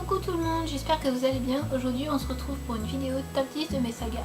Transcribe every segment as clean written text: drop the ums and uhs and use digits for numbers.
Coucou tout le monde, j'espère que vous allez bien. Aujourd'hui on se retrouve pour une vidéo top 10 de mes sagas.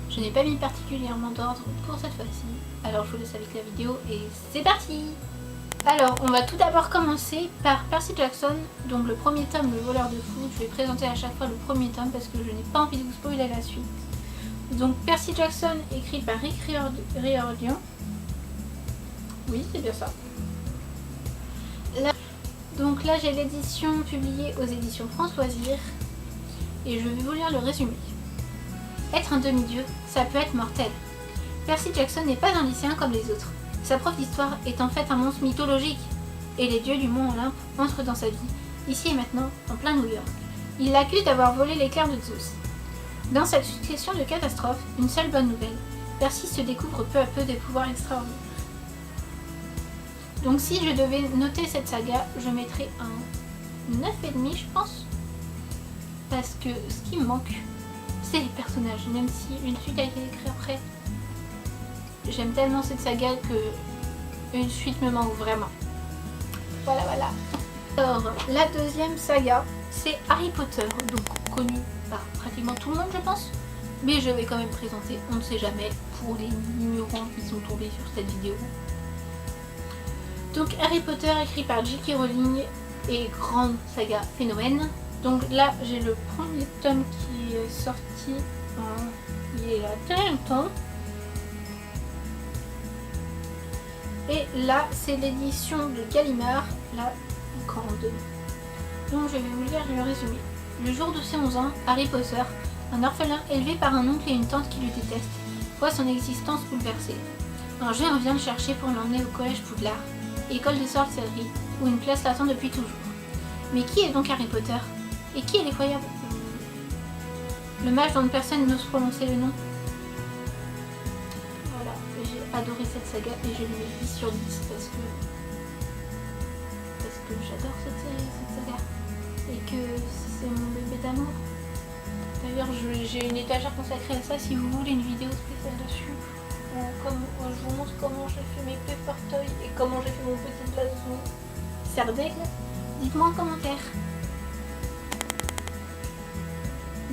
Je n'ai pas mis particulièrement d'ordre pour cette fois-ci, alors je vous laisse avec la vidéo et c'est parti. Alors on va tout d'abord commencer par Percy Jackson, donc le premier tome, le voleur de fou. Je vais présenter à chaque fois le premier tome parce que je n'ai pas envie de vous spoiler la suite. Donc Percy Jackson écrit par Rick Riordan. Oui c'est bien ça. Donc là j'ai l'édition publiée aux éditions France Loisirs et je vais vous lire le résumé. Être un demi-dieu, ça peut être mortel. Percy Jackson n'est pas un lycéen comme les autres. Sa prof d'histoire est en fait un monstre mythologique et les dieux du mont Olympe entrent dans sa vie, ici et maintenant, en plein New York. Il l'accuse d'avoir volé l'éclair de Zeus. Dans cette succession de catastrophes, une seule bonne nouvelle. Percy se découvre peu à peu des pouvoirs extraordinaires. Donc si je devais noter cette saga, je mettrais un 9,5 je pense. Parce que ce qui me manque, c'est les personnages. Même si une suite a été écrite après, j'aime tellement cette saga que une suite me manque vraiment. Voilà. Alors la deuxième saga, c'est Harry Potter, donc connu par pratiquement tout le monde je pense. Mais je vais quand même présenter, on ne sait jamais, pour les ignorants qui sont tombés sur cette vidéo. Donc Harry Potter écrit par J.K. Rowling et grande saga phénomène. Donc là j'ai le premier tome qui est sorti il y a très longtemps. Et là c'est l'édition de Gallimard, la grande. Donc je vais vous lire le résumé. Le jour de ses 11 ans, Harry Potter, un orphelin élevé par un oncle et une tante qui le détestent, voit son existence bouleversée. Un géant vient le chercher pour l'emmener au collège Poudlard, école de sorcellerie, où une classe l'attend depuis toujours. Mais qui est donc Harry Potter? Et qui est l'effroyable le mage dont personne n'ose prononcer le nom? Voilà, j'ai adoré cette saga et je lui mets 10 sur 10 parce que j'adore cette série, cette saga. Et que c'est mon bébé d'amour. D'ailleurs, j'ai une étagère consacrée à ça si vous voulez une vidéo spéciale dessus. Je vous montre comment j'ai fait mes paper toys et comment j'ai fait mon petit blason serre d'aigle. Dites-moi en commentaire.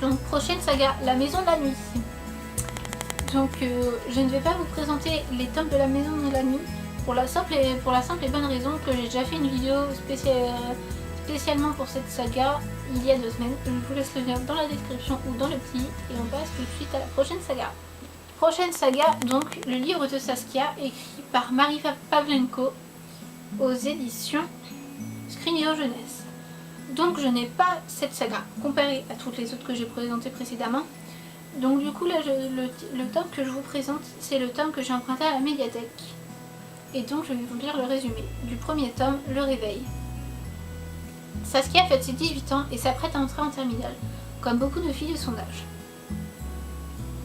Donc prochaine saga, la maison de la nuit. Donc je ne vais pas vous présenter les tomes de la maison de la nuit pour la simple et bonne raison que j'ai déjà fait une vidéo spécialement pour cette saga il y a 2 semaines. Je vous laisse le lien dans la description ou dans le petit et on passe tout de suite à la prochaine saga. Prochaine saga, donc le livre de Saskia, écrit par Marie Pavlenko aux éditions Scrigno Jeunesse. Donc je n'ai pas cette saga comparée à toutes les autres que j'ai présentées précédemment. Donc du coup là le tome que je vous présente, c'est le tome que j'ai emprunté à la médiathèque. Et donc je vais vous lire le résumé du premier tome, Le Réveil. Saskia fête ses 18 ans et s'apprête à entrer en terminale, comme beaucoup de filles de son âge.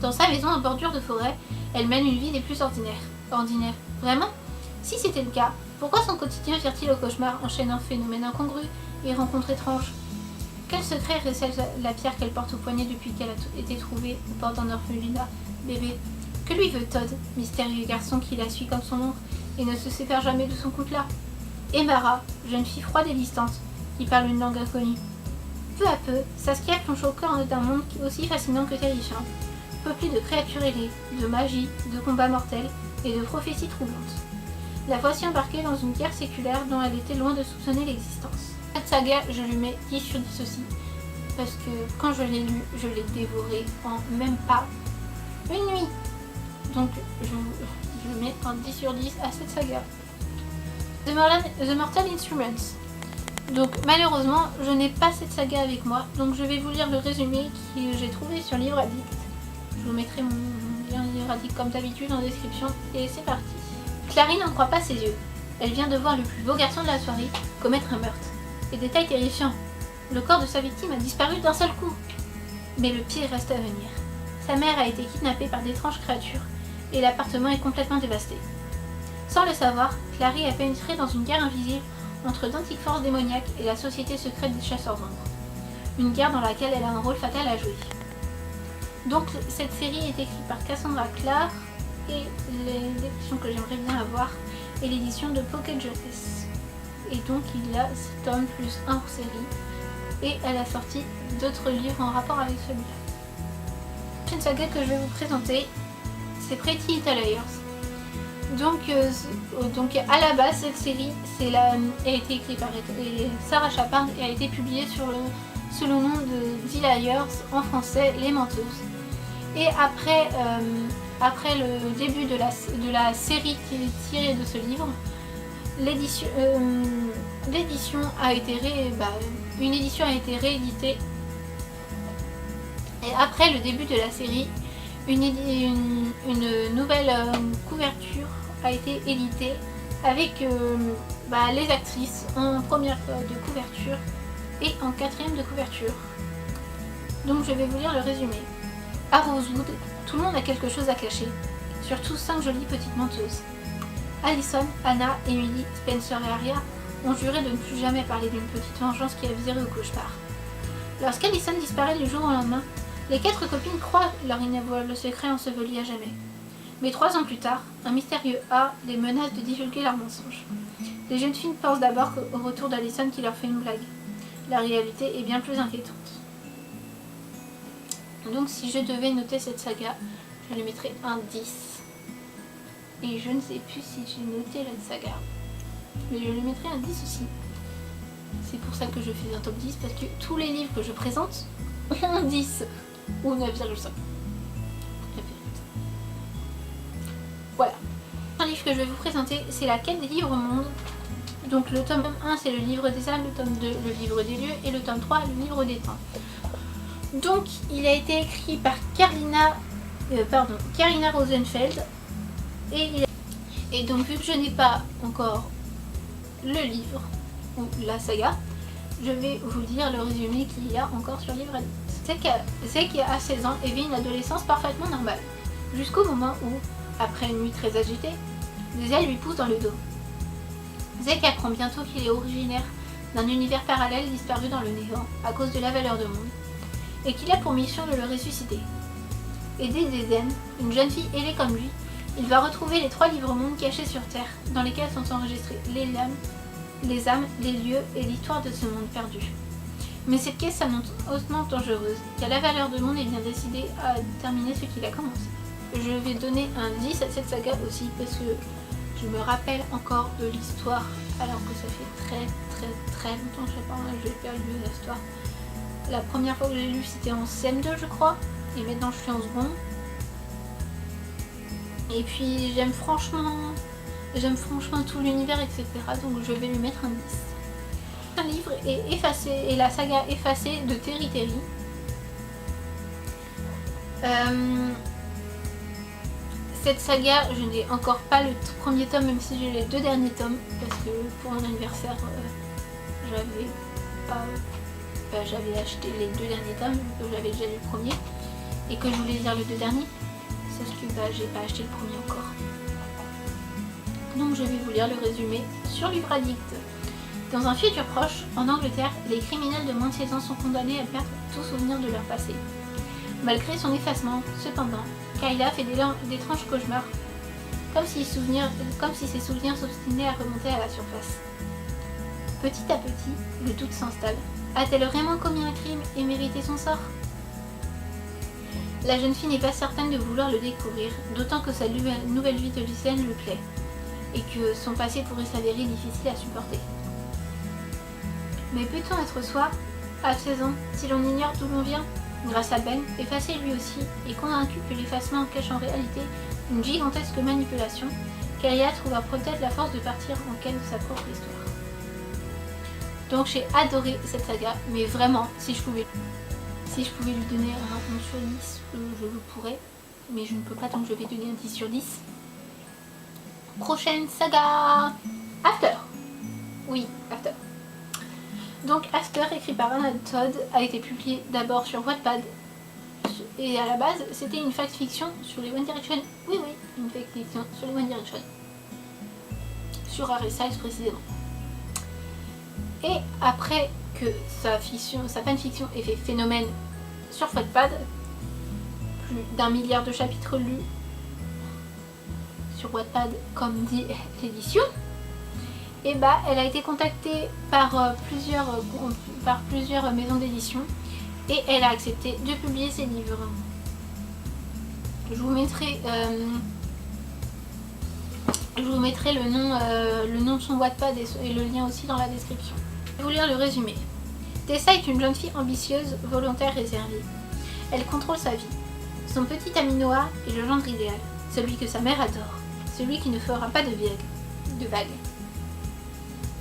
Dans sa maison en bordure de forêt, elle mène une vie des plus ordinaires. Ordinaire, vraiment? Si c'était le cas, pourquoi son quotidien vire-t-il au cauchemar, enchaînant phénomènes incongrus et rencontres étranges? Quel secret recèle la pierre qu'elle porte au poignet depuis qu'elle a été trouvée au bord d'un orphelinat bébé? Que lui veut Todd, mystérieux garçon qui la suit comme son ombre et ne se sépare jamais de son coutelas? Et Mara, jeune fille froide et distante, qui parle une langue inconnue. Peu à peu, Saskia plonge au cœur d'un monde aussi fascinant que terrifiant, peuplé de créatures ailées, de magie, de combats mortels et de prophéties troublantes. La voici embarquée dans une guerre séculaire dont elle était loin de soupçonner l'existence. Cette saga, je lui mets 10 sur 10 aussi, parce que quand je l'ai lu, je l'ai dévoré en même pas une nuit. Donc je mets un 10 sur 10 à cette saga. The Mortal Instruments. Donc malheureusement, je n'ai pas cette saga avec moi, donc je vais vous lire le résumé que j'ai trouvé sur Livre Addict. Je vous mettrai mon lien Livre Addict comme d'habitude en description et c'est parti. Clary n'en croit pas ses yeux. Elle vient de voir le plus beau garçon de la soirée commettre un meurtre. Et détail terrifiant, le corps de sa victime a disparu d'un seul coup. Mais le pire reste à venir. Sa mère a été kidnappée par d'étranges créatures et l'appartement est complètement dévasté. Sans le savoir, Clary a pénétré dans une guerre invisible entre d'antiques forces démoniaques et la société secrète des chasseurs d'ombre. Une guerre dans laquelle elle a un rôle fatal à jouer. Donc cette série est écrite par Cassandra Clare et l'édition que j'aimerais bien avoir est l'édition de Pocket Jeunesse. Et donc il y a 6 tomes plus un hors série et elle a sorti d'autres livres en rapport avec celui-là. La prochaine saga que je vais vous présenter, c'est Pretty Little Liars. Donc à la base, cette série a été écrite par Sarah Chapin et a été publiée sous le nom de The Liars, en français Les Menteuses. Et après le début de la série qui est tirée de ce livre, une édition a été rééditée. Et après le début de la série, une nouvelle couverture a été éditée avec les actrices en première de couverture et en quatrième de couverture. Donc je vais vous lire le résumé. À Rosewood, tout le monde a quelque chose à cacher, surtout 5 jolies petites menteuses. Allison, Anna, Emily, Spencer et Aria ont juré de ne plus jamais parler d'une petite vengeance qui a viré au cauchemar. Lorsqu'Allison disparaît du jour au lendemain, les 4 copines croient leur inavouable secret enseveli à jamais. Mais 3 ans plus tard, un mystérieux A les menace de divulguer leurs mensonges. Les jeunes filles pensent d'abord au retour d'Allison qui leur fait une blague. La réalité est bien plus inquiétante. Donc si je devais noter cette saga, je lui mettrais un 10. Et je ne sais plus si j'ai noté la saga. Mais je lui mettrais un 10 aussi. C'est pour ça que je fais un top 10, parce que tous les livres que je présente ont 10 ou 9,5. Voilà. Un livre que je vais vous présenter, c'est La Quête des livres mondes. Donc le tome 1 c'est le livre des âmes, le tome 2 le livre des lieux et le tome 3 le livre des temps. Donc il a été écrit par Carina Rosenfeld et donc vu que je n'ai pas encore le livre ou la saga, je vais vous dire le résumé qu'il y a encore sur Livre Addict. C'est qui a 16 ans et vit une adolescence parfaitement normale, jusqu'au moment où, après une nuit très agitée, des ailes lui poussent dans le dos. Zek apprend bientôt qu'il est originaire d'un univers parallèle disparu dans le néant à cause de la valeur de monde, et qu'il a pour mission de le ressusciter. Aidé d'Eden, une jeune fille ailée comme lui, il va retrouver les 3 livres-mondes cachés sur Terre, dans lesquels sont enregistrés les âmes, les lieux et l'histoire de ce monde perdu. Mais cette quête s'annonce hautement dangereuse, car la valeur de monde est bien décidée à terminer ce qu'il a commencé. Je vais donner un 10 à cette saga aussi, parce que je me rappelle encore de l'histoire, alors que ça fait très longtemps que j'ai perdu l'histoire. La première fois que j'ai lu, c'était en CM2 je crois, et maintenant je suis en seconde. Et puis j'aime franchement tout l'univers, etc. Donc je vais lui mettre un 10. Un livre est effacé, et la saga effacée de Terry Terry. Cette saga, je n'ai encore pas le premier tome, même si j'ai les 2 derniers tomes, parce que pour mon anniversaire, j'avais acheté les 2 derniers tomes, j'avais déjà lu le premier, et que je voulais lire les 2 derniers, sauf que j'ai pas acheté le premier encore. Donc je vais vous lire le résumé sur Livre Addict. Dans un futur proche, en Angleterre, les criminels de moins de 16 ans sont condamnés à perdre tout souvenir de leur passé. Malgré son effacement, cependant, Kayla fait d'étranges cauchemars, comme si ses souvenirs s'obstinaient à remonter à la surface. Petit à petit, le doute s'installe. A-t-elle vraiment commis un crime et mérité son sort? La jeune fille n'est pas certaine de vouloir le découvrir, d'autant que sa nouvelle vie de lycéenne lui plaît, et que son passé pourrait s'avérer difficile à supporter. Mais peut-on être soi à 16 ans si l'on ignore d'où l'on vient? Grâce à Ben, effacé lui aussi, et convaincu que l'effacement cache en réalité une gigantesque manipulation, Kayla trouva peut-être la force de partir en quête de sa propre histoire. Donc j'ai adoré cette saga, mais vraiment, si je pouvais lui donner un 11 sur 10, je le pourrais, mais je ne peux pas, donc je vais donner un 10 sur 10. Prochaine saga, After. Oui, After. Donc After, écrit par Anna Todd, a été publié d'abord sur Wattpad, et à la base c'était une fiction sur les One Direction. Oui, une fiction sur les One Direction, sur Harry Styles précisément. Et après que sa fanfiction ait fait phénomène sur Wattpad, plus d'1 milliard de chapitres lus sur Wattpad, comme dit l'édition, Et bah elle a été contactée par plusieurs maisons d'édition et elle a accepté de publier ses livres. Je vous mettrai le nom de son Wattpad et le lien aussi dans la description. Je vais vous lire le résumé. Tessa est une jeune fille ambitieuse, volontaire, réservée. Elle contrôle sa vie. Son petit ami Noah est le gendre idéal, celui que sa mère adore, celui qui ne fera pas de vagues.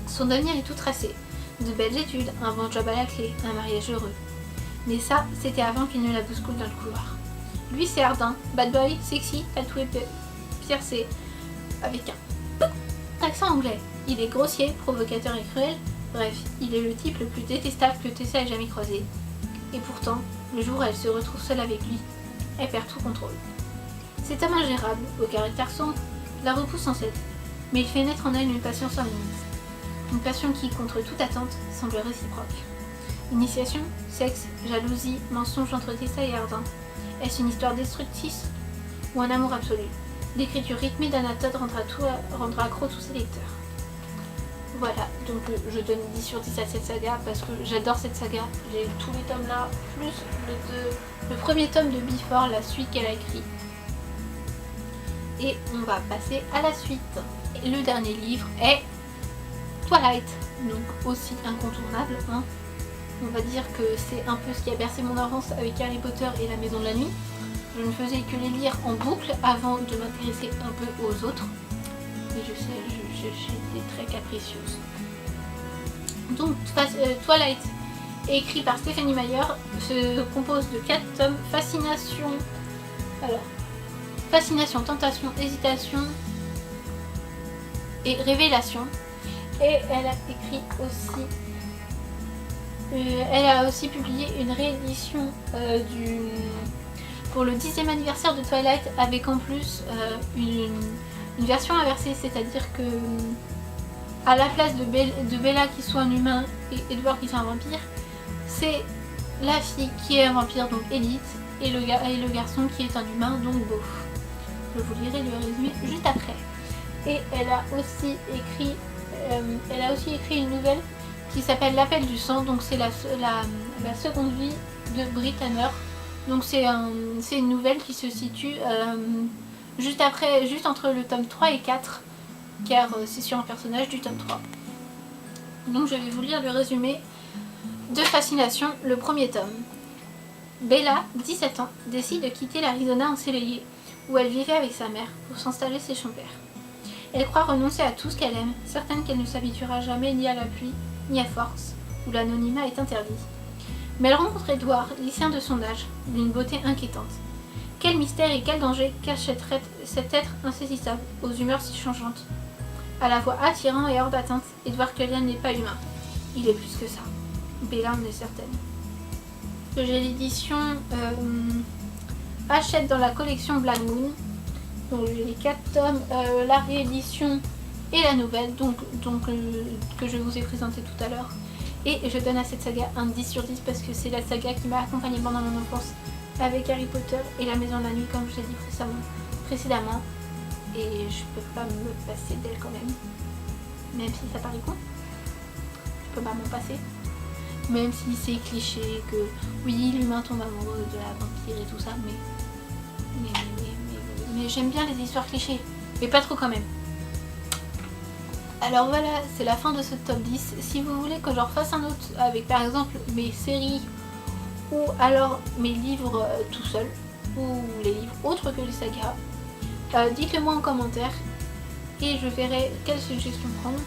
Son avenir est tout tracé. De belles études, un bon job à la clé, un mariage heureux. Mais ça, c'était avant qu'il ne la bouscule dans le couloir. Lui, c'est Ardin, bad boy, sexy, tatoué, piercé, avec un accent anglais. Il est grossier, provocateur et cruel. Bref, il est le type le plus détestable que Tessa ait jamais croisé. Et pourtant, le jour où elle se retrouve seule avec lui, elle perd tout contrôle. Cet homme ingérable, au caractère sombre, la repousse sans cesse, mais il fait naître en elle une passion sans limite. Une passion qui, contre toute attente, semble réciproque. Initiation, sexe, jalousie, mensonge entre Tessa et Ardin. Est-ce une histoire destructrice ou un amour absolu? L'écriture rythmée d'Anatole rendra accro tous ses lecteurs. Voilà, donc je donne 10 sur 10 à cette saga parce que j'adore cette saga. J'ai tous les tomes là, plus le premier tome de Before, la suite qu'elle a écrit. Et on va passer à la suite. Et le dernier livre est Twilight, donc aussi incontournable. Hein. On va dire que c'est un peu ce qui a bercé mon enfance avec Harry Potter et la Maison de la Nuit. Je ne faisais que les lire en boucle avant de m'intéresser un peu aux autres. Et je sais, j'étais très capricieuse. Donc Twilight, écrit par Stephenie Meyer, se compose de 4 tomes. Fascination, tentation, hésitation et révélation. Et elle a aussi publié une réédition pour le 10e anniversaire de Twilight avec en plus une version inversée, c'est-à-dire que à la place de Bella qui soit un humain et Edward qui soit un vampire, c'est la fille qui est un vampire, donc Edith, et le garçon qui est un humain, donc Beau. Je vous lirai le résumé juste après. Et elle a aussi écrit une nouvelle qui s'appelle L'Appel du sang, donc c'est la seconde vie de Britanner. Donc c'est une nouvelle qui se situe juste entre le tome 3 et 4, car c'est sur un personnage du tome 3. Donc je vais vous lire le résumé de Fascination, le premier tome. Bella, 17 ans, décide de quitter l'Arizona ensoleillé, où elle vivait avec sa mère, pour s'installer chez son père. Elle croit renoncer à tout ce qu'elle aime, certaine qu'elle ne s'habituera jamais ni à la pluie, ni à force, où l'anonymat est interdit. Mais elle rencontre Edward, lycéen de son âge, d'une beauté inquiétante. Quel mystère et quel danger cache cet être insaisissable, aux humeurs si changeantes. À la fois attirant et hors d'atteinte, Edward Cullen n'est pas humain. Il est plus que ça. Bella en est certaine. J'ai l'édition Hachette dans la collection Black Moon. Donc j'ai les 4 tomes, la réédition et la nouvelle que je vous ai présentée tout à l'heure. Et je donne à cette saga un 10 sur 10 parce que c'est la saga qui m'a accompagnée pendant mon enfance avec Harry Potter et la Maison de la Nuit, comme je l'ai dit précédemment. Et je peux pas me passer d'elle quand même. Même si ça paraît con, je peux pas m'en passer. Même si c'est cliché que oui, l'humain tombe amoureux de la vampire et tout ça, mais j'aime bien les histoires clichés, mais pas trop quand même. Alors voilà, c'est la fin de ce top 10. Si vous voulez que je refasse un autre avec par exemple mes séries ou alors mes livres tout seul, ou les livres autres que les sagas, dites-le moi en commentaire et je verrai quelles suggestions prendre.